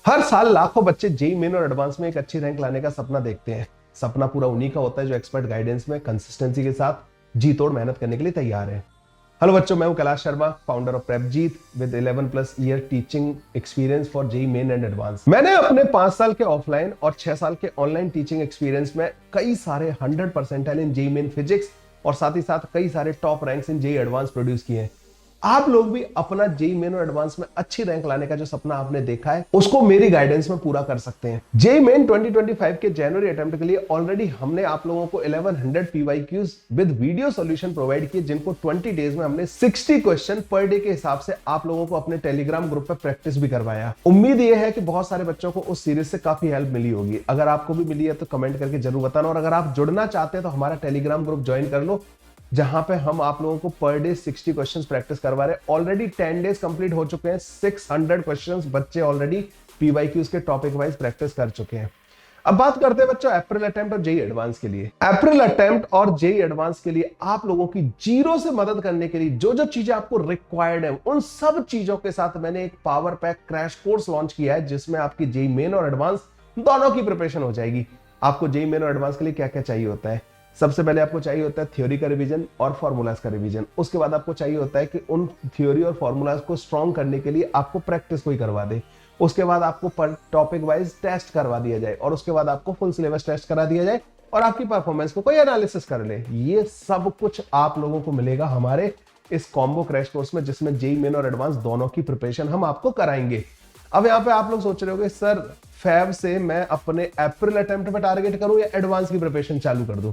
हर साल लाखों बच्चे जेई मेन और एडवांस में एक अच्छी रैंक लाने का सपना देखते हैं। सपना पूरा उन्हीं का होता है जो एक्सपर्ट गाइडेंस में कंसिस्टेंसी के साथ जी तोड़ मेहनत करने के लिए तैयार है। हेलो बच्चों, मैं हूं Kailash Sharma, founder of PrepJeet with 11+ year teaching experience for JEE main and advance. मैंने अपने 5 साल के ऑफलाइन और 6 साल के ऑनलाइन टीचिंग एक्सपीरियंस में कई सारे 100% इन जेई मेन फिजिक्स और साथ ही साथ कई सारे top ranks in JEE advance produce किए हैं। आप लोग भी अपना जेई मेन और एडवांस में अच्छी रैंक लाने का जो सपना आपने देखा है उसको मेरी गाइडेंस में पूरा कर सकते हैं। जेई मेन 2025 के जनवरी अटेम्प्ट के लिए ऑलरेडी हमने आप लोगों को 1100 PYQs with video solution provide किए, जिनको 20 डेज में हमने 60 क्वेश्चन पर डे के हिसाब से आप लोगों को अपने टेलीग्राम ग्रुप पे प्रैक्टिस भी करवाया। उम्मीद यह है कि बहुत सारे बच्चों को उस सीरीज से काफी हेल्प मिली होगी। अगर आपको भी मिली है तो कमेंट करके जरूर बताना, और अगर आप जुड़ना चाहते हैं तो हमारा टेलीग्राम ग्रुप ज्वाइन कर लो, जहां पे हम आप लोगों को पर डे 60 क्वेश्चंस प्रैक्टिस करवा रहे हैं। ऑलरेडी 10 डेज कंप्लीट हो चुके हैं, 600 क्वेश्चंस बच्चे ऑलरेडी पीवाईक्यूज के टॉपिक वाइज प्रैक्टिस कर चुके हैं। अब बात करते हैं बच्चों अप्रैल अटेम्प्ट और जेई एडवांस के लिए। अप्रैल अटेम्प्ट और जेई एडवांस के लिए आप लोगों की जीरो से मदद करने के लिए जो जो चीजें आपको रिक्वायर्ड है, उन सब चीजों के साथ मैंने एक power pack crash course launch किया है, जिसमें आपकी जेई मेन और एडवांस दोनों की प्रिपरेशन हो जाएगी। आपको जेई मेन और एडवांस के लिए क्या क्या चाहिए होता है? सबसे पहले आपको चाहिए होता है थ्योरी का रिवीजन और फॉर्मूलाज का रिवीजन। उसके बाद आपको चाहिए होता है कि उन थ्योरी और फॉर्मूलाज को स्ट्रॉन्ग करने के लिए आपको प्रैक्टिस कोई करवा दे। उसके बाद आपको पर टॉपिक वाइज टेस्ट करवा दिया जाए, और उसके बाद आपको फुल सिलेबस टेस्ट करा दिया जाए, और आपकी परफॉर्मेंस को कोई एनालिसिस कर ले। ये सब कुछ आप लोगों को मिलेगा हमारे इस कॉम्बो क्रैश कोर्स में, जिसमें जेई मेन और एडवांस दोनों की प्रिपरेशन हम आपको कराएंगे। अब यहाँ पे आप लोग सोच रहे होंगे, सर फेब से मैं अपने अप्रैल अटेम्प्ट पे टारगेट करूं या एडवांस की प्रिपरेशन चालू कर दूं?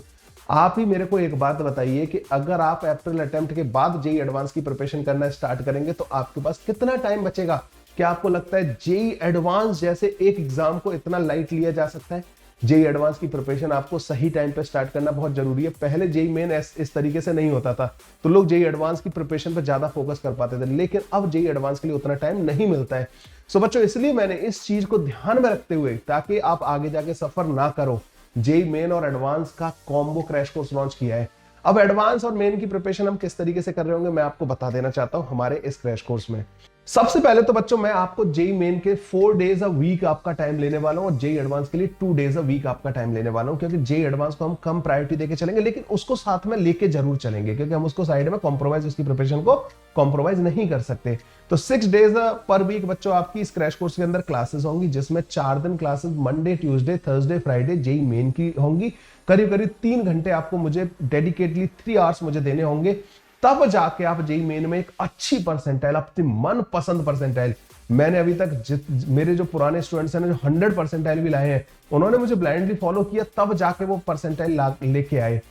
आप ही मेरे को एक बात बताइए कि अगर आप अप्रैल अटेम्प्ट के बाद जेई एडवांस की प्रिपरेशन करना स्टार्ट करेंगे तो आपके पास कितना टाइम बचेगा? क्या आपको लगता है जेई एडवांस जैसे एक एग्जाम को इतना लाइट लिया जा सकता है? जेई एडवांस की प्रिपरेशन आपको सही टाइम पे स्टार्ट करना बहुत जरूरी है। पहले जेई मेन इस तरीके से नहीं होता था, तो लोग जेई एडवांस की प्रिपरेशन पर ज्यादा फोकस कर पाते थे, लेकिन अब जेई एडवांस के लिए उतना टाइम नहीं मिलता है। सो बच्चों, इसलिए मैंने इस चीज को ध्यान में रखते हुए, ताकि आप आगे जाके सफर ना करो, जेई मेन और एडवांस का कॉम्बो क्रैश कोर्स लॉन्च किया है। अब एडवांस और मेन की प्रिपरेशन हम किस तरीके से कर रहे होंगे मैं आपको बता देना चाहता हूं हमारे इस क्रैश कोर्स में। सबसे पहले तो बच्चों, मैं आपको जेई मेन के 4 डेज अ वीक आपका टाइम लेने वाला हूं, और जेई एडवांस के लिए 2 डेज अ वीक आपका टाइम लेने वाला हूं, क्योंकि जेई एडवांस को हम कम प्रायोरिटी देके चलेंगे, लेकिन उसको साथ में लेके जरूर चलेंगे, क्योंकि हम उसको साइड में कॉम्प्रोमाइज, उसकी प्रिपरेशन को कॉम्प्रोमाइज नहीं कर सकते। तो 6 डेज पर वीक बच्चों आपकी इस क्रैश कोर्स के अंदर क्लासेस होंगी, जिसमें 4 दिन classes Monday, Tuesday, Thursday, Friday JEE main की होंगी। करीब करीब 3 घंटे आपको मुझे डेडिकेटली 3 आवर्स मुझे देने होंगे, तब जाके आप जेई मेन में एक अच्छी परसेंटाइल, अपनी मन पसंद परसेंटाइल, मैंने अभी तक मेरे जो पुराने स्टूडेंट्स हैं जो 100 परसेंटाइल भी लाए हैं, उन्होंने मुझे ब्लाइंडली फॉलो किया, तब जाके वो परसेंटाइल लेके आए।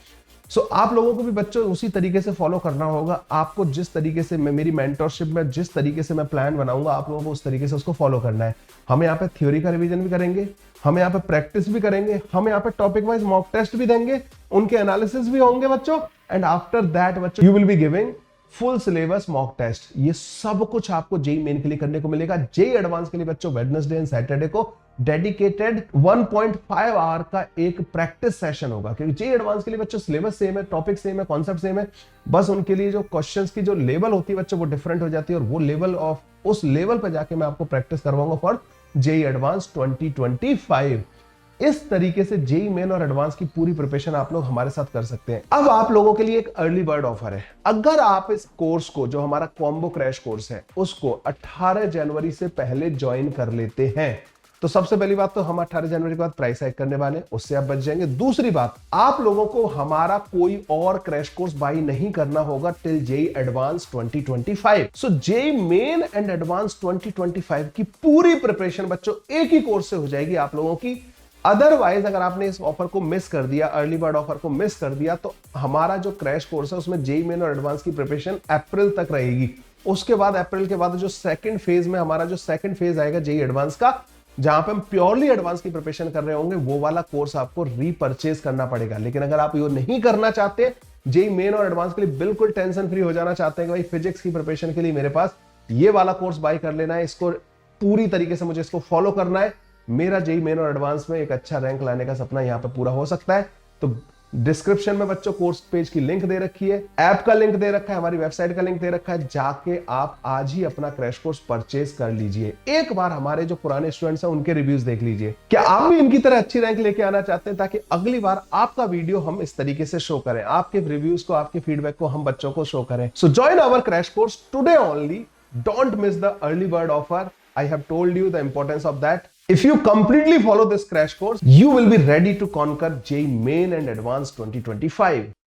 सो आप लोगों को भी बच्चों उसी तरीके से फॉलो करना होगा। आपको जिस तरीके से मैं मेरी मेंटरशिप में जिस तरीके से मैं प्लान बनाऊंगा, आप लोगों को उस तरीके से उसको फॉलो करना है। हम यहाँ पे थ्योरी का रिवीजन भी करेंगे, हम यहाँ पे प्रैक्टिस भी करेंगे, हम यहाँ पे टॉपिक वाइज मॉक टेस्ट भी देंगे, उनके एनालिसिस भी होंगे बच्चों, एंड आफ्टर दैट बच्चों you will be giving full syllabus mock test. ये सब कुछ आपको जेई मेन के लिए करने को मिलेगा। जेई एडवांस के लिए बच्चों वेडनेसडे एंड सैटरडे को डेडिकेटेड 1.5 आवर का एक प्रैक्टिस सेशन होगा, क्योंकि जेई एडवांस के लिए बच्चों सिलेबस सेम है, टॉपिक सेम है, कॉन्सेप्ट सेम है, बस उनके लिए जो क्वेश्चंस की जो लेवल होती है बच्चों वो डिफरेंट हो जाती है, और वो लेवल ऑफ उस लेवल पे जाके मैं आपको प्रैक्टिस करवाऊंगा फॉर जेई एडवांस 2025। इस तरीके से जेई मेन और एडवांस की पूरी प्रिपरेशन आप लोग हमारे साथ कर सकते हैं। अब आप लोगों के लिए एक अर्ली बर्ड ऑफर है। अगर आप इस कोर्स को, जो हमारा कॉम्बो क्रैश कोर्स है, उसको 18 जनवरी से पहले ज्वाइन कर लेते हैं, तो सबसे पहली बात तो हम 18 जनवरी के बाद प्राइस हाइक करने वाले हैं, उससे आप बच जाएंगे। दूसरी बात, आप लोगों को हमारा कोई और क्रैश कोर्स बाई नहीं करना होगा till JEE advance 2025। So JEE main and advance 2025 की पूरी प्रिपरेशन बच्चों एक ही कोर्स से हो जाएगी आप लोगों की। अदरवाइज अगर आपने इस ऑफर को मिस कर दिया, अर्ली बर्ड ऑफर को मिस कर दिया, तो हमारा जो क्रैश कोर्स है उसमें जेई मेन और एडवांस की प्रिपरेशन अप्रैल तक रहेगी। उसके बाद अप्रैल के बाद जो सेकंड फेज में हमारा जो सेकंड फेज आएगा जेई एडवांस का, जहां पे हम प्योरली एडवांस की प्रिपरेशन कर रहे होंगे, वो वाला कोर्स आपको रीपरचेज करना पड़ेगा। लेकिन अगर आप ये नहीं करना चाहते, जेई मेन और एडवांस के लिए बिल्कुल टेंशन फ्री हो जाना चाहते हैं कि भाई फिजिक्स की प्रिपरेशन के लिए मेरे पास ये वाला कोर्स बाय कर लेना है, इसको पूरी तरीके से मुझे इसको फॉलो करना है, मेरा जेई मेन और एडवांस में एक अच्छा रैंक लाने का सपना यहां पे पूरा हो सकता है, तो डिस्क्रिप्शन में बच्चों कोर्स पेज की लिंक दे रखी है, ऐप का लिंक दे रखा है, हमारी वेबसाइट का लिंक दे रखा है, जाके आप आज ही अपना क्रैश कोर्स परचेज कर लीजिए। एक बार हमारे जो पुराने स्टूडेंट्स हैं उनके रिव्यूज देख लीजिए। क्या आप भी इनकी तरह अच्छी रैंक लेके आना चाहते हैं ताकि अगली बार आपका वीडियो हम इस तरीके से शो करें, आपके रिव्यूज को, आपके फीडबैक को हम बच्चों को शो करें? So join our crash course today only. Don't miss the early bird offer. I have told you the importance of that. If you completely follow this crash course, you will be ready to conquer JEE Main and Advanced 2025.